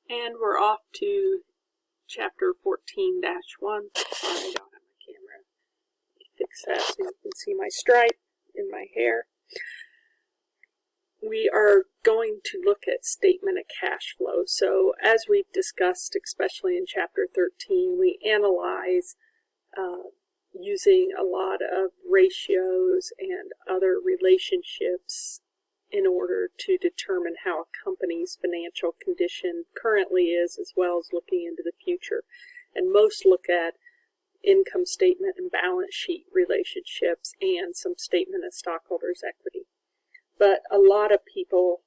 And we're off to chapter 14-1. Sorry, I don't have my camera. Let me fix that so you can see my stripe in my hair. We are going to look at statement of cash flow. So as we've discussed, especially in chapter 13, we analyze using a lot of ratios and other relationships in order to determine how a company's financial condition currently is, as well as looking into the future. And most look at income statement and balance sheet relationships and some statement of stockholders' equity. But a lot of people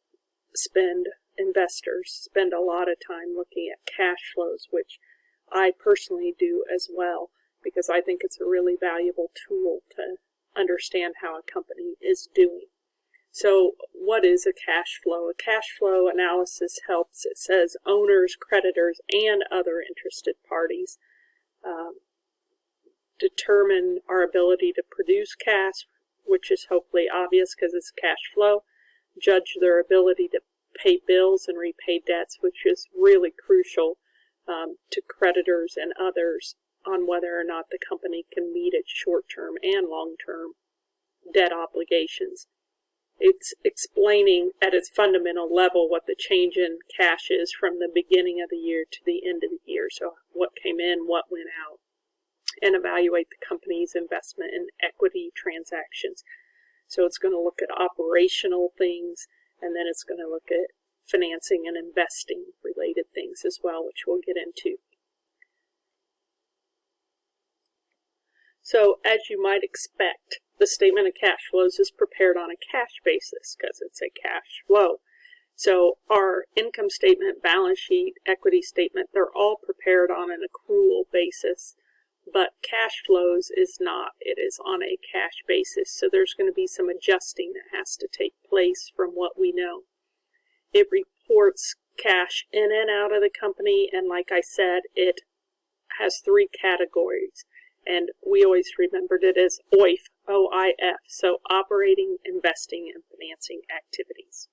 investors spend a lot of time looking at cash flows, which I personally do as well, because I think it's a really valuable tool to understand how a company is doing. So what is a cash flow? A cash flow analysis helps. It says owners, creditors, and other interested parties determine our ability to produce cash, which is hopefully obvious because it's cash flow, judge their ability to pay bills and repay debts, which is really crucial to creditors and others on whether or not the company can meet its short-term and long-term debt obligations. It's explaining at its fundamental level what the change in cash is from the beginning of the year to the end of the year. So what came in, what went out, and evaluate the company's investment in equity transactions. So it's going to look at operational things, and then it's going to look at financing and investing related things as well, which we'll get into. So as you might expect, the statement of cash flows is prepared on a cash basis because it's a cash flow. So our income statement, balance sheet, equity statement, they're all prepared on an accrual basis, but cash flows is not. It is on a cash basis. So there's going to be some adjusting that has to take place from what we know. It reports cash in and out of the company, and like I said, it has three categories. And we always remembered it as OIF, O-I-F, so operating, investing, and financing activities.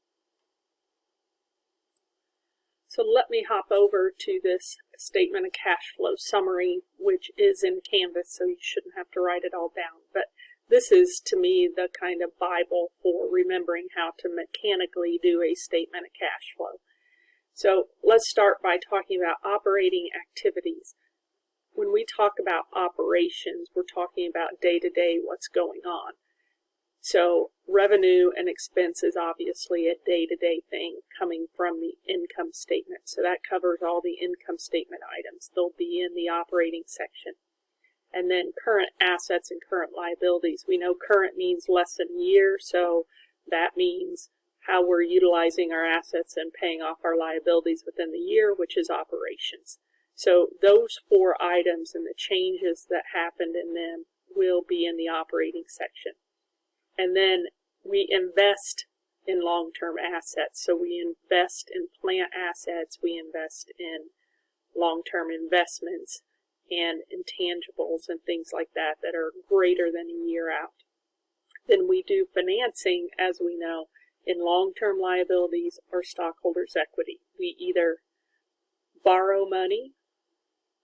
So let me hop over to this statement of cash flow summary, which is in Canvas, so you shouldn't have to write it all down. But this is, to me, the kind of Bible for remembering how to mechanically do a statement of cash flow. So let's start by talking about operating activities. When we talk about operations, we're talking about day-to-day what's going on. So revenue and expense is obviously a day-to-day thing coming from the income statement. So that covers all the income statement items. They'll be in the operating section. And then current assets and current liabilities. We know current means less than a year, so that means how we're utilizing our assets and paying off our liabilities within the year, which is operations. So those four items and the changes that happened in them will be in the operating section. And then we invest in long-term assets. So we invest in plant assets, we invest in long-term investments and intangibles and things like that that are greater than a year out. Then we do financing, as we know, in long-term liabilities or stockholders' equity. We either borrow money,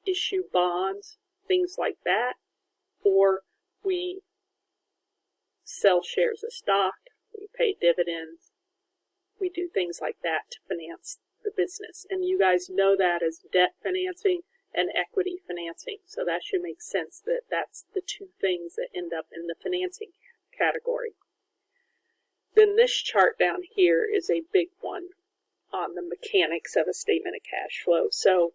issue bonds, things like that, or we sell shares of stock, we pay dividends, we do things like that to finance the business. And you guys know that as debt financing and equity financing, so that should make sense that that's the two things that end up in the financing category. Then this chart down here is a big one on the mechanics of a statement of cash flow. So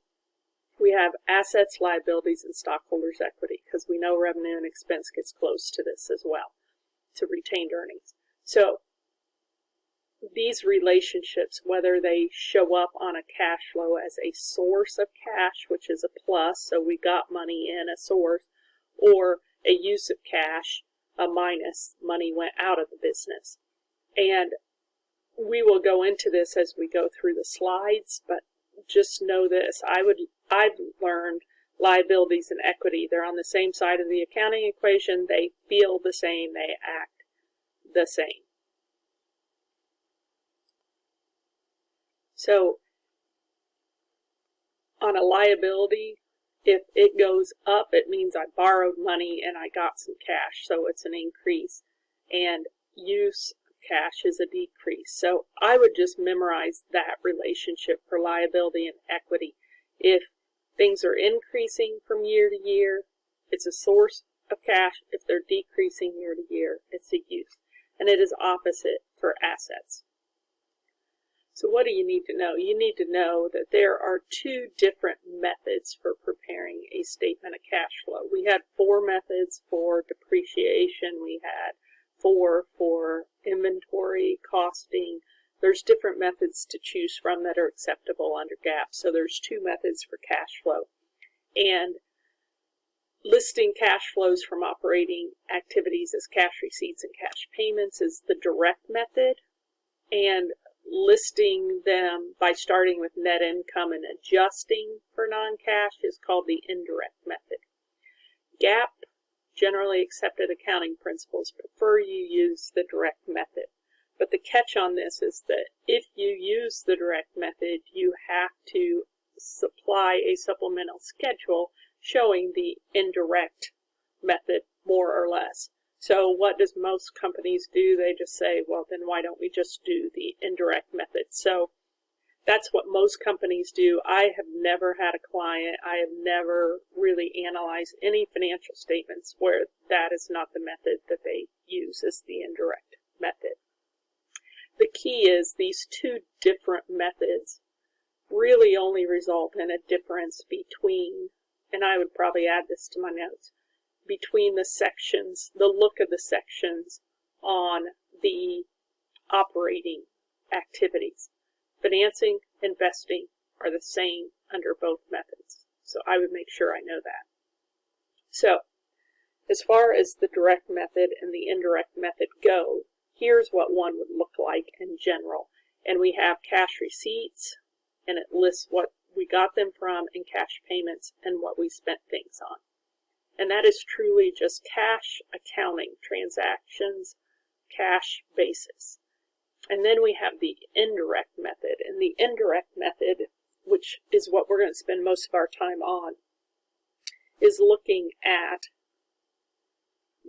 we have assets, liabilities, and stockholders' equity, because we know revenue and expense gets close to this as well, to retained earnings. So these relationships, whether they show up on a cash flow as a source of cash, which is a plus, so we got money in, a source, or a use of cash, a minus, money went out of the business. And we will go into this as we go through the slides, but just know this. I've learned liabilities and equity, they're on the same side of the accounting equation. They feel the same, they act the same. So on a liability, if it goes up, it means I borrowed money and I got some cash, so it's an increase. And use of cash is a decrease. So I would just memorize that relationship for liability and equity. If things are increasing from year to year, it's a source of cash. If they're decreasing year to year, it's a use. And it is opposite for assets. So what do you need to know? You need to know that there are two different methods for preparing a statement of cash flow. We had 4 methods for depreciation. We had 4 for inventory costing. There's different methods to choose from that are acceptable under GAAP. So there's 2 methods for cash flow. And listing cash flows from operating activities as cash receipts and cash payments is the direct method. And listing them by starting with net income and adjusting for non-cash is called the indirect method. GAAP, generally accepted accounting principles, prefer you use the direct method. But the catch on this is that if you use the direct method, you have to supply a supplemental schedule showing the indirect method more or less. So what does most companies do? They just say, well, then why don't we just do the indirect method? So that's what most companies do. I have never had a client, I have never really analyzed any financial statements where that is not the method that they use as the indirect method. The key is these 2 different methods really only result in a difference between, and I would probably add this to my notes, between the sections, the look of the sections on the operating activities. Financing, investing are the same under both methods. So I would make sure I know that. So as far as the direct method and the indirect method go, here's what one would look like in general. And we have cash receipts, and it lists what we got them from, and cash payments and what we spent things on. And that is truly just cash accounting transactions, cash basis. And then we have the indirect method. And the indirect method, which is what we're going to spend most of our time on, is looking at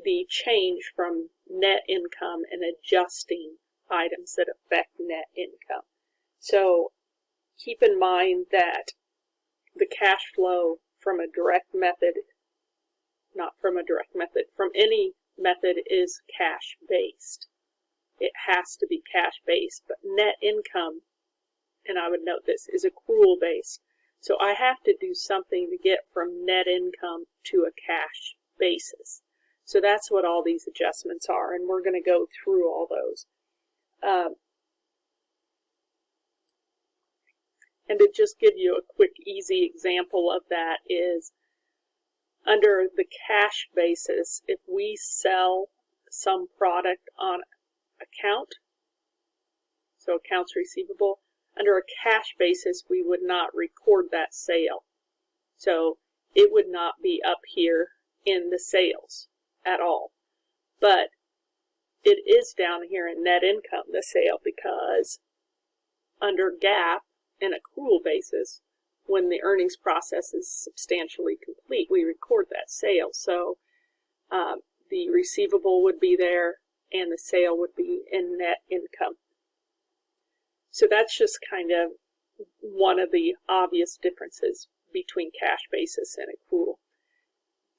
the change from net income and adjusting items that affect net income. So keep in mind that the cash flow from a direct method, not from a direct method, from any method is cash-based. It has to be cash-based, but net income, and I would note this, is accrual-based. So I have to do something to get from net income to a cash basis. So that's what all these adjustments are, and we're going to go through all those. And to just give you a quick, easy example of that is, under the cash basis, if we sell some product on account, so accounts receivable, under a cash basis, we would not record that sale. So it would not be up here in the sales at all. But it is down here in net income, the sale, because under GAAP, an accrual basis, when the earnings process is substantially complete, we record that sale. So the receivable would be there and the sale would be in net income. So that's just kind of one of the obvious differences between cash basis and accrual.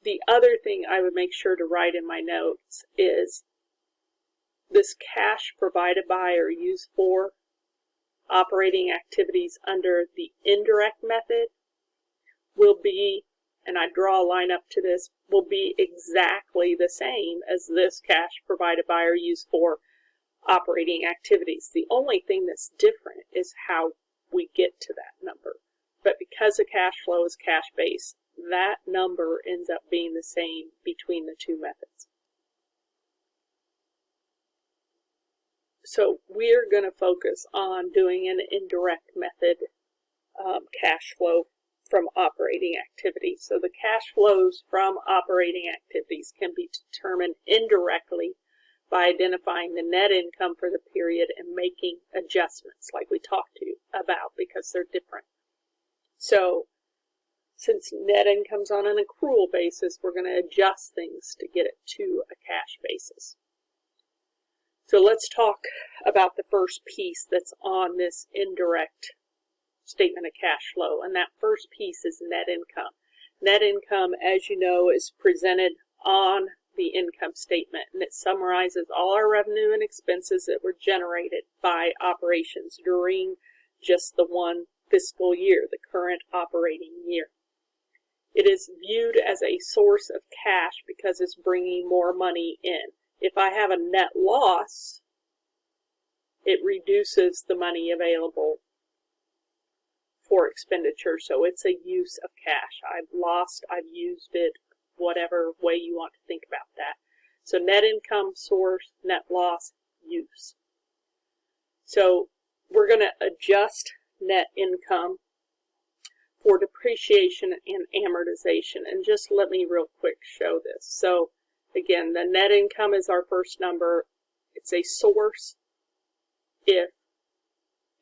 The other thing I would make sure to write in my notes is this cash provided by or used for operating activities under the indirect method will be, and I draw a line up to this, will be exactly the same as this cash provided by or used for operating activities. The only thing that's different is how we get to that number. But because the cash flow is cash-based, that number ends up being the same between the 2 methods. So we're going to focus on doing an indirect method cash flow from operating activities. So the cash flows from operating activities can be determined indirectly by identifying the net income for the period and making adjustments like we talked to you about, because they're different. So since net income's on an accrual basis, we're going to adjust things to get it to a cash basis. So let's talk about the first piece that's on this indirect statement of cash flow, and that first piece is net income. Net income, as you know, is presented on the income statement, and it summarizes all our revenue and expenses that were generated by operations during just the one fiscal year, the current operating year. It is viewed as a source of cash because it's bringing more money in. If I have a net loss, it reduces the money available for expenditure, so it's a use of cash. I've lost, I've used it, whatever way you want to think about that. So net income, source, net loss, use. So we're going to adjust net income for depreciation and amortization. And just let me real quick show this. So again, the net income is our first number. It's a source. If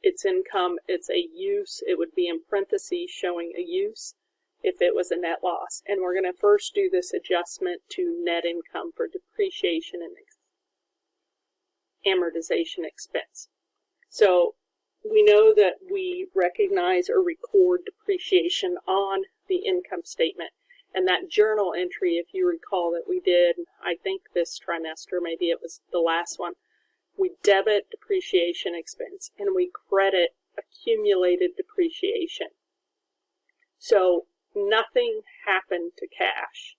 it's income, it's a use. It would be in parentheses showing a use if it was a net loss. And we're going to first do this adjustment to net income for depreciation and amortization expense. So we know that we recognize or record depreciation on the income statement. And that journal entry, if you recall, that we did, I think this trimester, maybe it was the last one, we debit depreciation expense and we credit accumulated depreciation. So nothing happened to cash.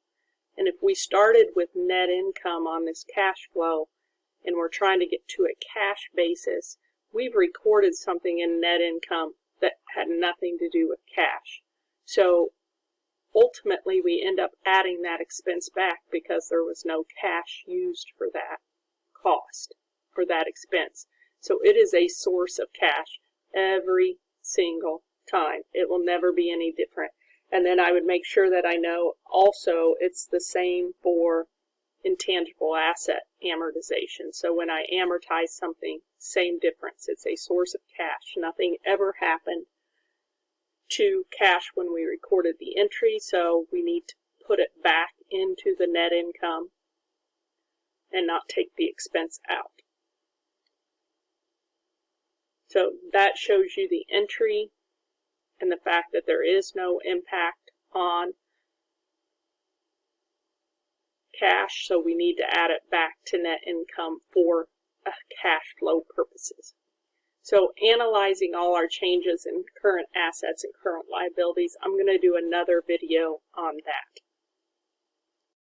And if we started with net income on this cash flow and we're trying to get to a cash basis, we've recorded something in net income that had nothing to do with cash. So ultimately we end up adding that expense back because there was no cash used for that cost, for that expense. So it is a source of cash every single time. It will never be any different. And then I would make sure that I know also it's the same for intangible asset amortization. So when I amortize something, same difference. It's a source of cash. Nothing ever happened to cash when we recorded the entry, so we need to put it back into the net income and not take the expense out. So that shows you the entry and the fact that there is no impact on cash, so we need to add it back to net income for cash flow purposes. So analyzing all our changes in current assets and current liabilities, I'm going to do another video on that.